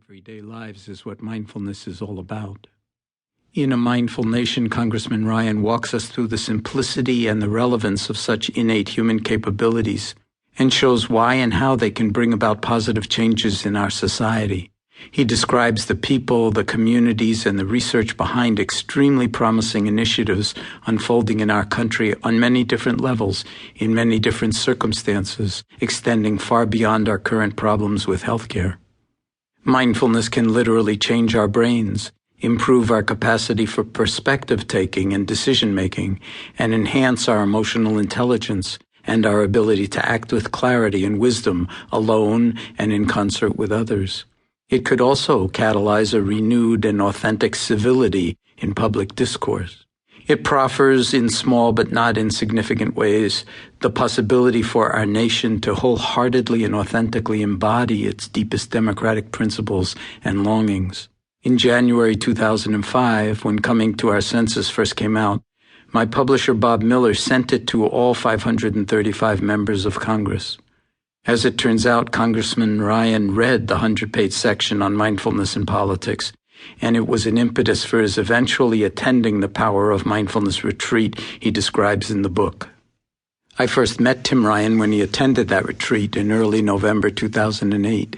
everyday lives is what mindfulness is all about. In A Mindful Nation, Congressman Ryan walks us through the simplicity and the relevance of such innate human capabilities and shows why and how they can bring about positive changes in our society. He describes the people, the communities, and the research behind extremely promising initiatives unfolding in our country on many different levels, in many different circumstances, extending far beyond our current problems with healthcare. Mindfulness can literally change our brains, improve our capacity for perspective-taking and decision-making, and enhance our emotional intelligence and our ability to act with clarity and wisdom alone and in concert with others. It could also catalyze a renewed and authentic civility in public discourse. It proffers in small but not insignificant ways the possibility for our nation to wholeheartedly and authentically embody its deepest democratic principles and longings. In January 2005, when Coming to Our Senses first came out, my publisher Bob Miller sent it to all 535 members of Congress. As it turns out, Congressman Ryan read the 100-page section on mindfulness in politics, and it was an impetus for his eventually attending the Power of Mindfulness retreat he describes in the book. I first met Tim Ryan when he attended that retreat in early November 2008.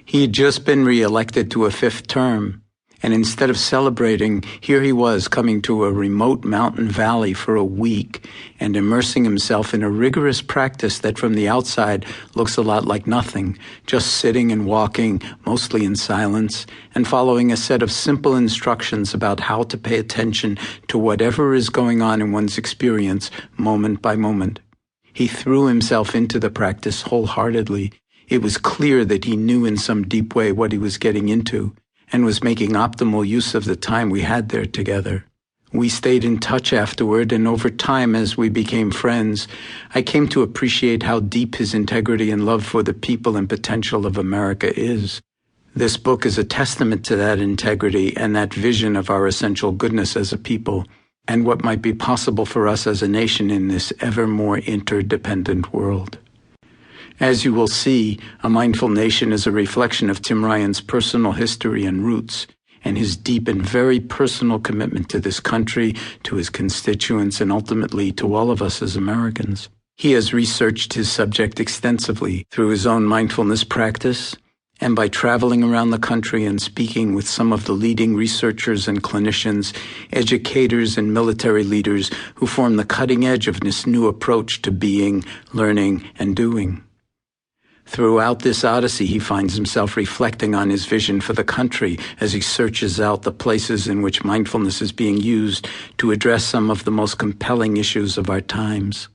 He had just been re-elected to a fifth term, and instead of celebrating, here he was coming to a remote mountain valley for a week and immersing himself in a rigorous practice that from the outside looks a lot like nothing, just sitting and walking, mostly in silence, and following a set of simple instructions about how to pay attention to whatever is going on in one's experience moment by moment. He threw himself into the practice wholeheartedly. It was clear that he knew in some deep way what he was getting into, and was making optimal use of the time we had there together. We stayed in touch afterward, and over time, as we became friends, I came to appreciate how deep his integrity and love for the people and potential of America is. This book is a testament to that integrity and that vision of our essential goodness as a people, and what might be possible for us as a nation in this ever more interdependent world. As you will see, A Mindful Nation is a reflection of Tim Ryan's personal history and roots, and his deep and very personal commitment to this country, to his constituents, and ultimately to all of us as Americans. He has researched his subject extensively through his own mindfulness practice, and by traveling around the country and speaking with some of the leading researchers and clinicians, educators and military leaders who form the cutting edge of this new approach to being, learning, and doing. Throughout this odyssey, he finds himself reflecting on his vision for the country as he searches out the places in which mindfulness is being used to address some of the most compelling issues of our times.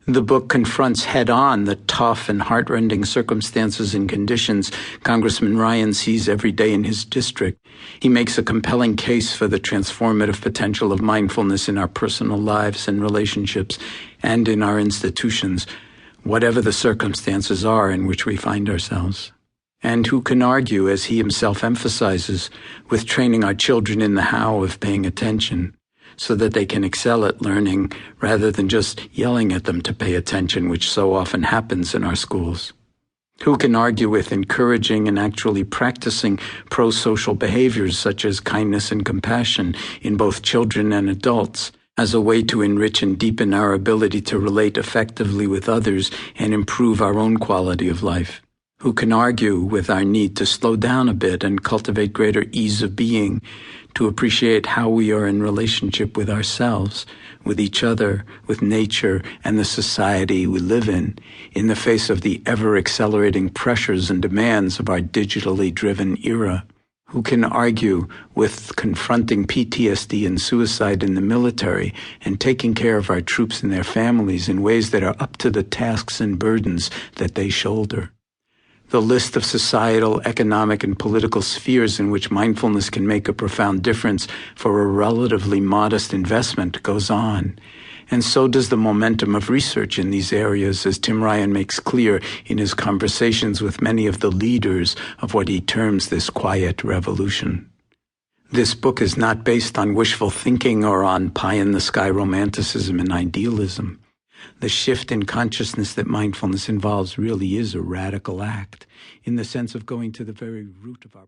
The book confronts head-on the tough and heart-rending circumstances and conditions Congressman Ryan sees every day in his district. He makes a compelling case for the transformative potential of mindfulness in our personal lives and relationships and in our institutions, whatever the circumstances are in which we find ourselves. And who can argue, as he himself emphasizes, with training our children in the how of paying attention, so that they can excel at learning rather than just yelling at them to pay attention, which so often happens in our schools? Who can argue with encouraging and actually practicing pro-social behaviors such as kindness and compassion in both children and adults, as a way to enrich and deepen our ability to relate effectively with others and improve our own quality of life? Who can argue with our need to slow down a bit and cultivate greater ease of being, to appreciate how we are in relationship with ourselves, with each other, with nature, and the society we live in the face of the ever-accelerating pressures and demands of our digitally driven era? Who can argue with confronting PTSD and suicide in the military and taking care of our troops and their families in ways that are up to the tasks and burdens that they shoulder? The list of societal, economic, and political spheres in which mindfulness can make a profound difference for a relatively modest investment goes on. And so does the momentum of research in these areas, as Tim Ryan makes clear in his conversations with many of the leaders of what he terms this quiet revolution. This book is not based on wishful thinking or on pie-in-the-sky romanticism and idealism. The shift in consciousness that mindfulness involves really is a radical act, in the sense of going to the very root of our